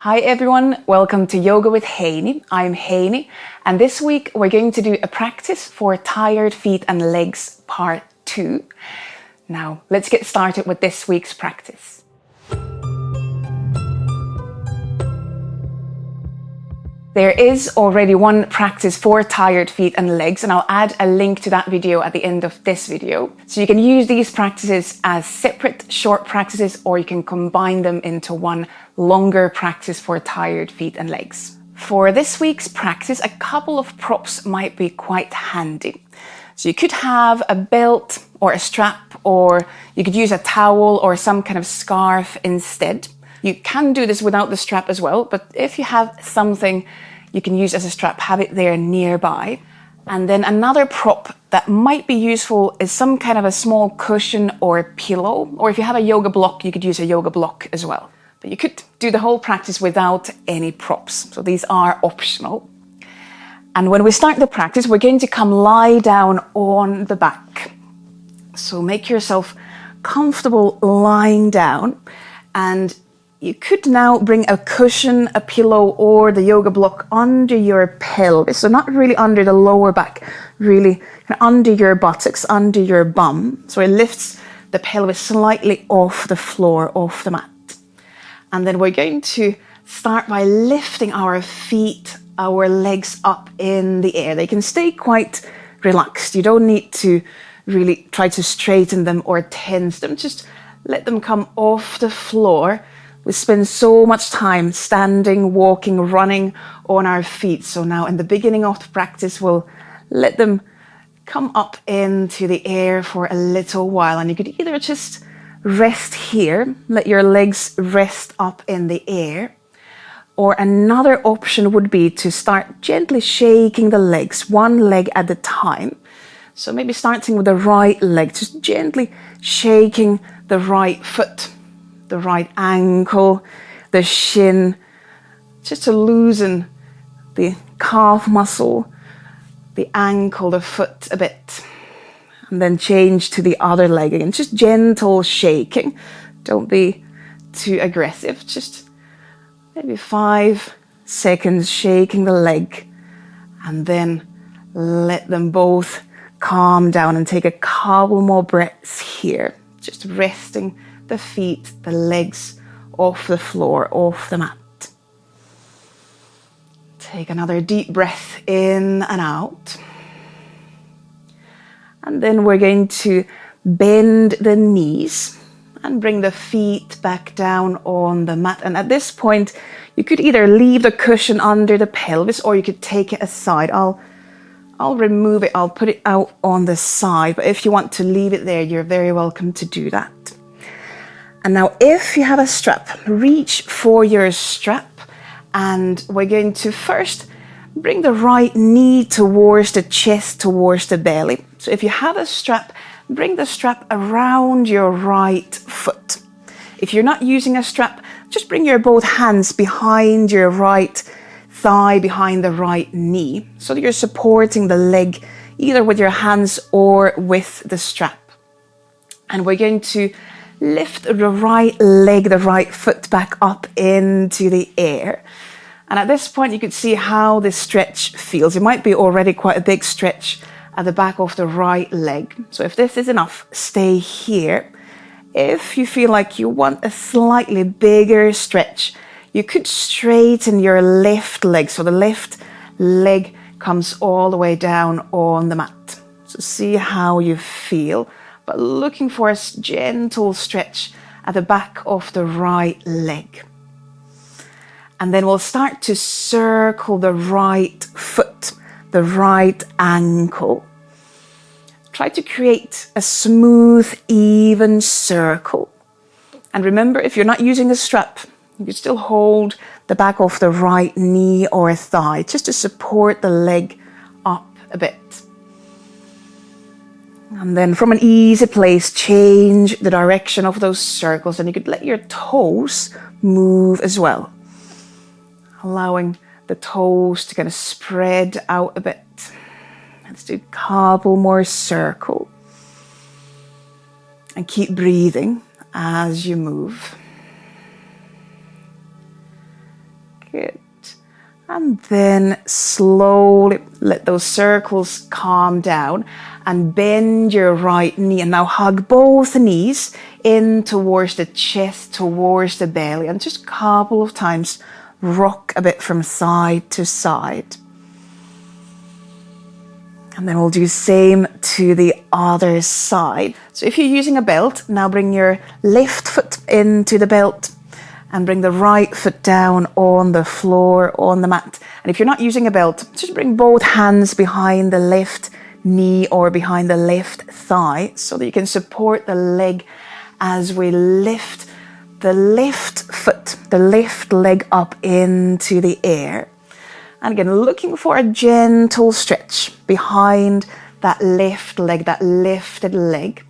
Hi everyone, welcome to Yoga with Heini. I'm Heini, and this week we're going to do a practice for tired feet and legs part 2. Now let's get started with this week's practice. There is already one practice for tired feet and legs, and I'll add a link to that video at the end of this video. So you can use these practices as separate short practices, or you can combine them into one longer practice for tired feet and legs. For this week's practice, a couple of props might be quite handy. So you could have a belt or a strap, or you could use a towel or some kind of scarf instead. You can do this without the strap as well, but if you have something you can use as a strap, have it there nearby. And then another prop that might be useful is some kind of a small cushion or pillow, or if you have a yoga block, you could use a yoga block as well. But you could do the whole practice without any props, so these are optional. And when we start the practice, we're going to come lie down on the back. So make yourself comfortable lying down, and you could now bring a cushion, a pillow, or the yoga block under your pelvis. So not really under the lower back, really under your buttocks, under your bum. So it lifts the pelvis slightly off the floor, off the mat. And then we're going to start by lifting our feet, our legs up in the air. They can stay quite relaxed. You don't need to really try to straighten them or tense them. Just let them come off the floor. We spend so much time standing, walking, running on our feet. So now in the beginning of the practice, we'll let them come up into the air for a little while. And you could either just rest here, let your legs rest up in the air. Or another option would be to start gently shaking the legs, one leg at a time. So maybe starting with the right leg, just gently shaking the right foot, the right ankle, the shin, just to loosen the calf muscle, the ankle, the foot a bit. And then change to the other leg again, just gentle shaking. Don't be too aggressive, just maybe 5 seconds shaking the leg, and then let them both calm down and take a couple more breaths here, just resting the feet, the legs off the floor, off the mat. Take another deep breath in and out. And then we're going to bend the knees and bring the feet back down on the mat. And at this point, you could either leave the cushion under the pelvis, or you could take it aside. I'll remove it, I'll put it out on the side. But if you want to leave it there, you're very welcome to do that. And now if you have a strap, reach for your strap, and we're going to first bring the right knee towards the chest, towards the belly. So if you have a strap, bring the strap around your right foot. If you're not using a strap, just bring your both hands behind your right thigh, behind the right knee, so that you're supporting the leg either with your hands or with the strap. And we're going to lift the right leg, the right foot back up into the air. And at this point, you could see how this stretch feels. It might be already quite a big stretch at the back of the right leg. So if this is enough, stay here. If you feel like you want a slightly bigger stretch, you could straighten your left leg. So the left leg comes all the way down on the mat. So see how you feel, but looking for a gentle stretch at the back of the right leg. And then we'll start to circle the right foot, the right ankle. Try to create a smooth, even circle. And remember, if you're not using a strap, you can still hold the back of the right knee or thigh, just to support the leg up a bit. And then from an easy place, change the direction of those circles, and you could let your toes move as well, allowing the toes to kind of spread out a bit. Let's do a couple more circles. And keep breathing as you move. Good. And then slowly let those circles calm down and bend your right knee. And now hug both knees in towards the chest, towards the belly. And just a couple of times rock a bit from side to side. And then we'll do the same to the other side. So if you're using a belt, now bring your left foot into the belt and bring the right foot down on the floor, on the mat. And if you're not using a belt, just bring both hands behind the left knee or behind the left thigh so that you can support the leg as we lift the left foot, the left leg up into the air. And again, looking for a gentle stretch behind that left leg, that lifted leg.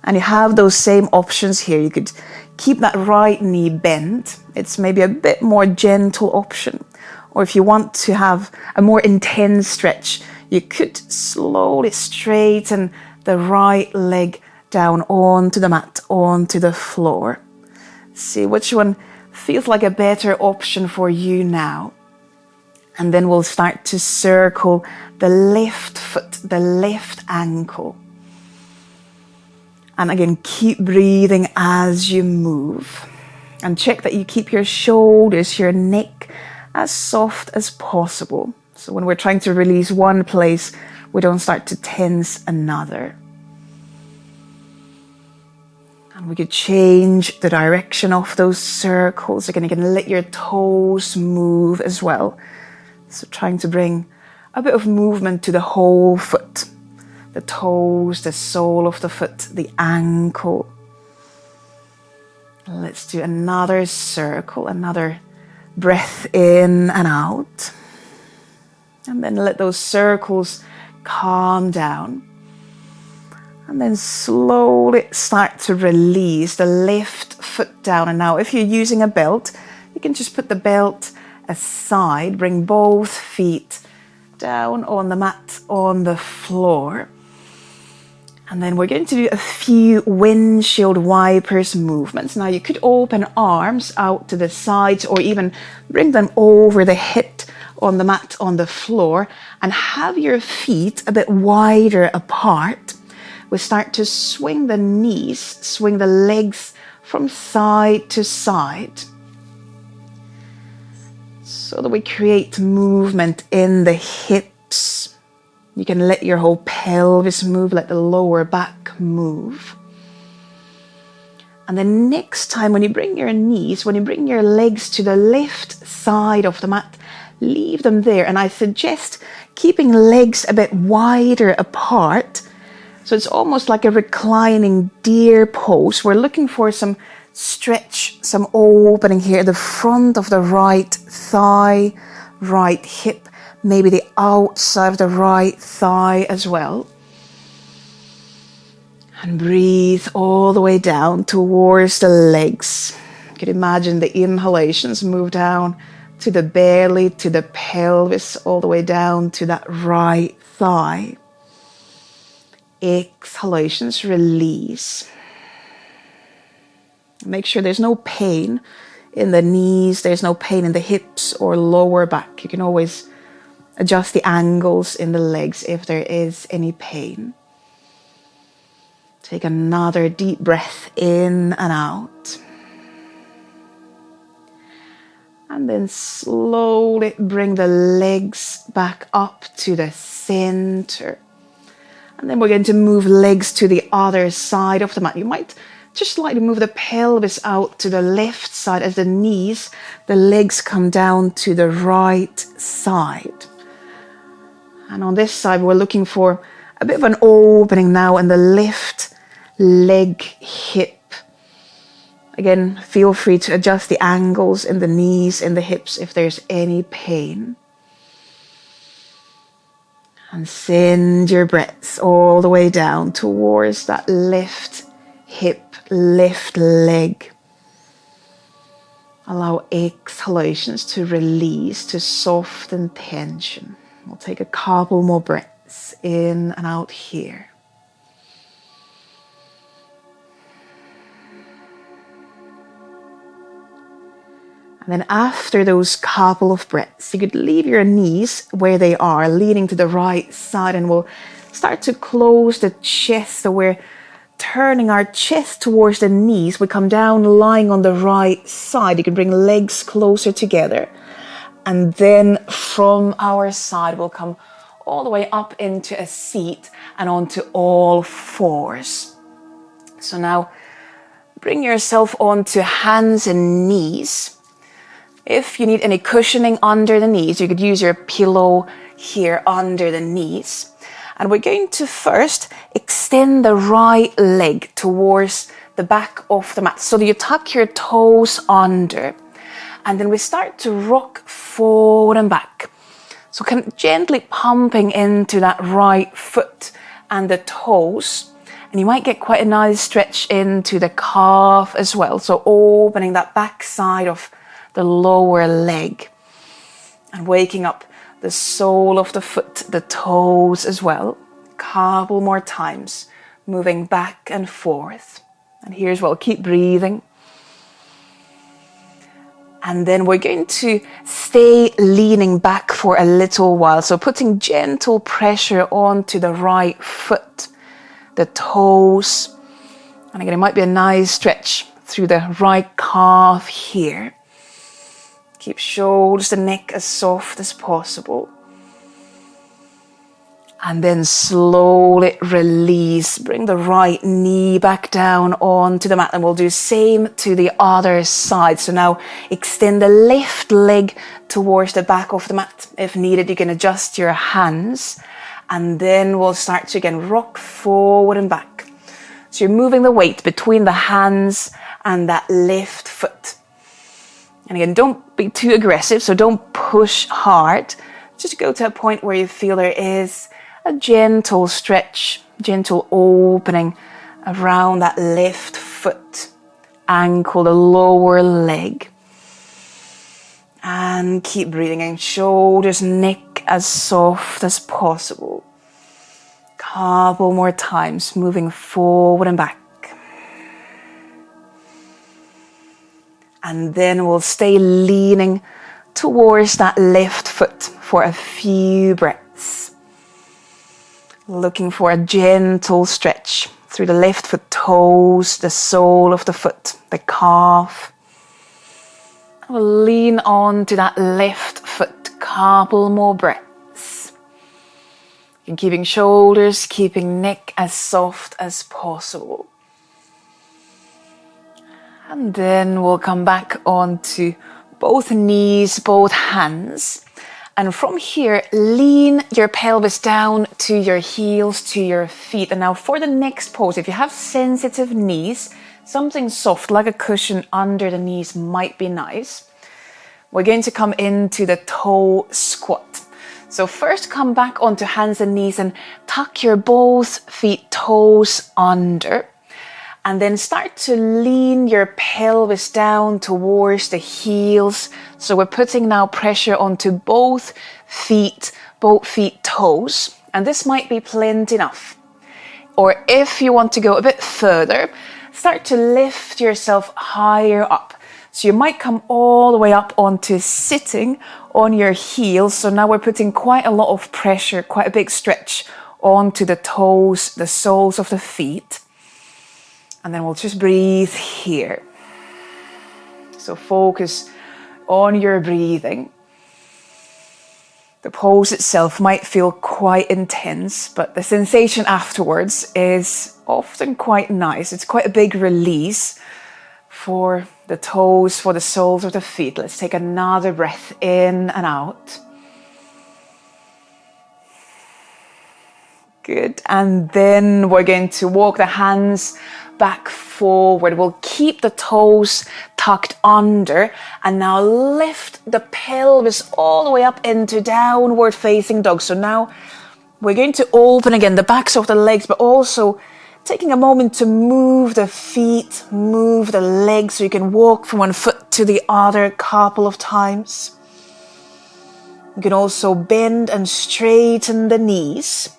And you have those same options here. You could keep that right knee bent. It's maybe a bit more gentle option. Or if you want to have a more intense stretch, you could slowly straighten the right leg down onto the mat, onto the floor. See which one feels like a better option for you now. And then we'll start to circle the left foot, the left ankle. And again, keep breathing as you move. And check that you keep your shoulders, your neck as soft as possible. So when we're trying to release one place, we don't start to tense another. And we could change the direction of those circles. Again, you can let your toes move as well. So trying to bring a bit of movement to the whole foot. The toes, the sole of the foot, the ankle. Let's do another circle, another breath in and out. And then let those circles calm down. And then slowly start to release the left foot down. And now if you're using a belt, you can just put the belt aside, bring both feet down on the mat, on the floor. And then we're going to do a few windshield wipers movements. Now you could open arms out to the sides or even bring them over the hip on the mat, on the floor, and have your feet a bit wider apart. We start to swing the knees, swing the legs from side to side, so that we create movement in the hips. You can let your whole pelvis move, let the lower back move. And then next time when you bring your knees, when you bring your legs to the left side of the mat, leave them there. And I suggest keeping legs a bit wider apart. So it's almost like a reclining deer pose. We're looking for some stretch, some opening here at the front of the right thigh, right hip, maybe the outside of the right thigh as well. And breathe all the way down towards the legs. You can imagine the inhalations move down to the belly, to the pelvis, all the way down to that right thigh. Exhalations, release. Make sure there's no pain in the knees, there's no pain in the hips or lower back. You can always adjust the angles in the legs if there is any pain. Take another deep breath in and out. And then slowly bring the legs back up to the center. And then we're going to move legs to the other side of the mat. You might just slightly move the pelvis out to the left side as the knees, the legs come down to the right side. And on this side, we're looking for a bit of an opening now in the left leg, hip. Again, feel free to adjust the angles in the knees, in the hips if there's any pain. And send your breaths all the way down towards that left hip, left leg. Allow exhalations to release, to soften tension. We'll take a couple more breaths in and out here. And then after those couple of breaths, you could leave your knees where they are, leaning to the right side, and we'll start to close the chest. So we're turning our chest towards the knees. We come down lying on the right side. You can bring legs closer together. And then from our side, we'll come all the way up into a seat and onto all fours. So now bring yourself onto hands and knees. If you need any cushioning under the knees, you could use your pillow here under the knees. And we're going to first extend the right leg towards the back of the mat so that you tuck your toes under. And then we start to rock forward and back. So kind of gently pumping into that right foot and the toes. And you might get quite a nice stretch into the calf as well. So opening that back side of the lower leg and waking up the sole of the foot, the toes as well. Couple more times, moving back and forth. And here as well, keep breathing. And then we're going to stay leaning back for a little while. So putting gentle pressure onto the right foot, the toes. And again, it might be a nice stretch through the right calf here. Keep shoulders and neck as soft as possible. And then slowly release. Bring the right knee back down onto the mat. And we'll do same to the other side. So now extend the left leg towards the back of the mat. If needed, you can adjust your hands. And then we'll start to again rock forward and back. So you're moving the weight between the hands and that left foot. And again, don't be too aggressive, so don't push hard. Just go to a point where you feel there is a gentle stretch, gentle opening around that left foot, ankle, the lower leg. And keep breathing in, shoulders, neck as soft as possible. Couple more times, moving forward and back. And then we'll stay leaning towards that left foot for a few breaths. Looking for a gentle stretch through the left foot toes, the sole of the foot, the calf. We'll lean on to that left foot, couple more breaths. And keeping shoulders, keeping neck as soft as possible. And then we'll come back onto both knees, both hands. And from here, lean your pelvis down to your heels, to your feet. And now for the next pose, if you have sensitive knees, something soft like a cushion under the knees might be nice. We're going to come into the toe squat. So first come back onto hands and knees and tuck your both feet, toes under. And then start to lean your pelvis down towards the heels. So we're putting now pressure onto both feet, toes. And this might be plenty enough. Or if you want to go a bit further, start to lift yourself higher up. So you might come all the way up onto sitting on your heels. So now we're putting quite a lot of pressure, quite a big stretch onto the toes, the soles of the feet. And then we'll just breathe here. So focus on your breathing. The pose itself might feel quite intense, but the sensation afterwards is often quite nice. It's quite a big release for the toes, for the soles of the feet. Let's take another breath in and out. Good. And then we're going to walk the hands back forward. We'll keep the toes tucked under and now lift the pelvis all the way up into downward facing dog. So now we're going to open again the backs of the legs, but also taking a moment to move the feet, move the legs so you can walk from one foot to the other a couple of times. You can also bend and straighten the knees.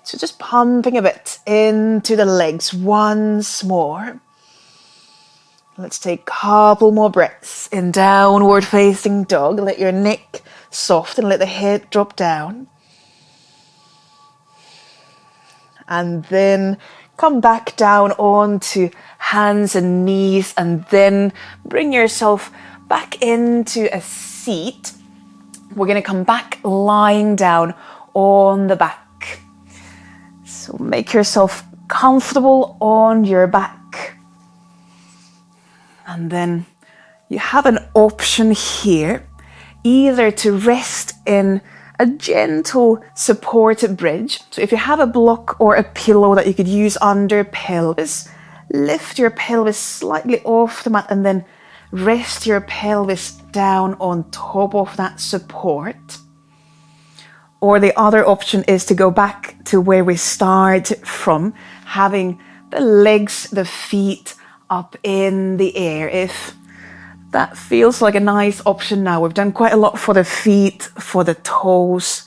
So just pumping a bit into the legs once more. Let's take a couple more breaths in downward facing dog. Let your neck soften, let the head drop down. And then come back down onto hands and knees, and then bring yourself back into a seat. We're going to come back lying down on the back. So make yourself comfortable on your back. And then you have an option here, either to rest in a gentle supported bridge. So if you have a block or a pillow that you could use under pelvis, lift your pelvis slightly off the mat and then rest your pelvis down on top of that support. Or the other option is to go back to where we started from, having the legs, the feet up in the air. If that feels like a nice option now. We've done quite a lot for the feet, for the toes,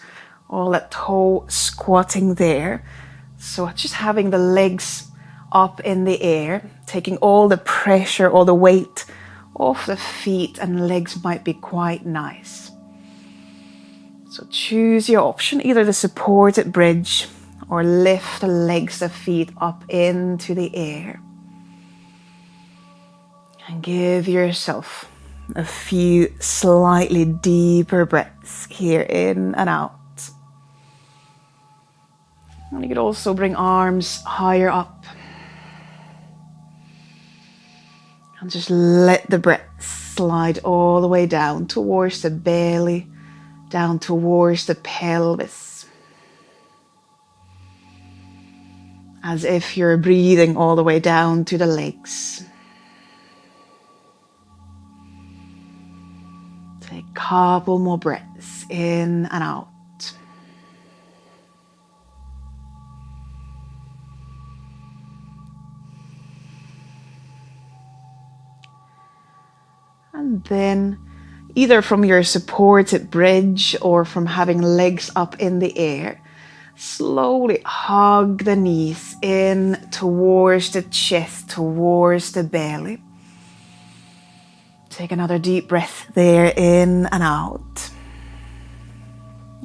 all that toe squatting there. So just having the legs up in the air, taking all the pressure, all the weight off the feet and legs might be quite nice. So choose your option, either the supported bridge or lift the legs, the feet up into the air. And give yourself a few slightly deeper breaths here in and out. And you could also bring arms higher up. And just let the breath slide all the way down towards the belly, down towards the pelvis. As if you're breathing all the way down to the legs. Take a couple more breaths in and out. And then either from your supported bridge or from having legs up in the air, slowly hug the knees in towards the chest, towards the belly. Take another deep breath there, in and out.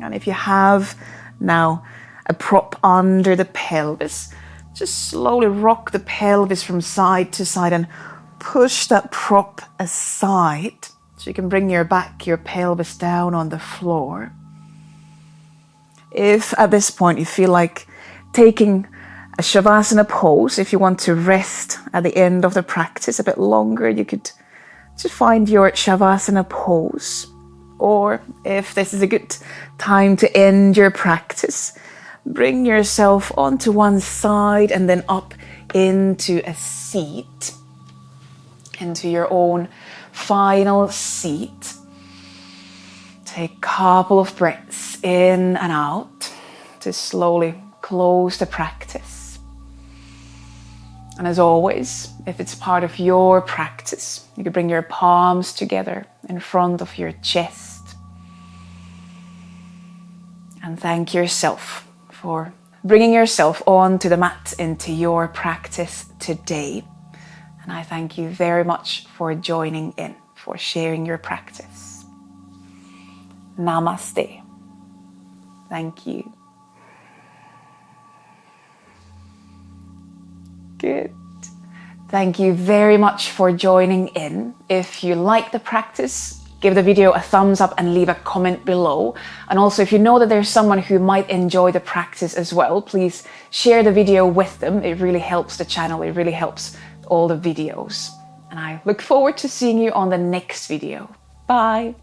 And if you have now a prop under the pelvis, just slowly rock the pelvis from side to side and push that prop aside so you can bring your back, your pelvis down on the floor. If at this point you feel like taking a Shavasana pose, if you want to rest at the end of the practice a bit longer, you could just find your Shavasana pose. Or if this is a good time to end your practice, bring yourself onto one side and then up into a seat, into your own final seat. Take a couple of breaths in and out to slowly close the practice. And as always, if it's part of your practice, you can bring your palms together in front of your chest. And thank yourself for bringing yourself onto the mat into your practice today. And I thank you very much for joining in, for sharing your practice. Namaste. Thank you. Good. Thank you very much for joining in. If you like the practice, give the video a thumbs up and leave a comment below. And also, if you know that there's someone who might enjoy the practice as well, please share the video with them. It really helps the channel. It really helps all the videos. And I look forward to seeing you on the next video. Bye.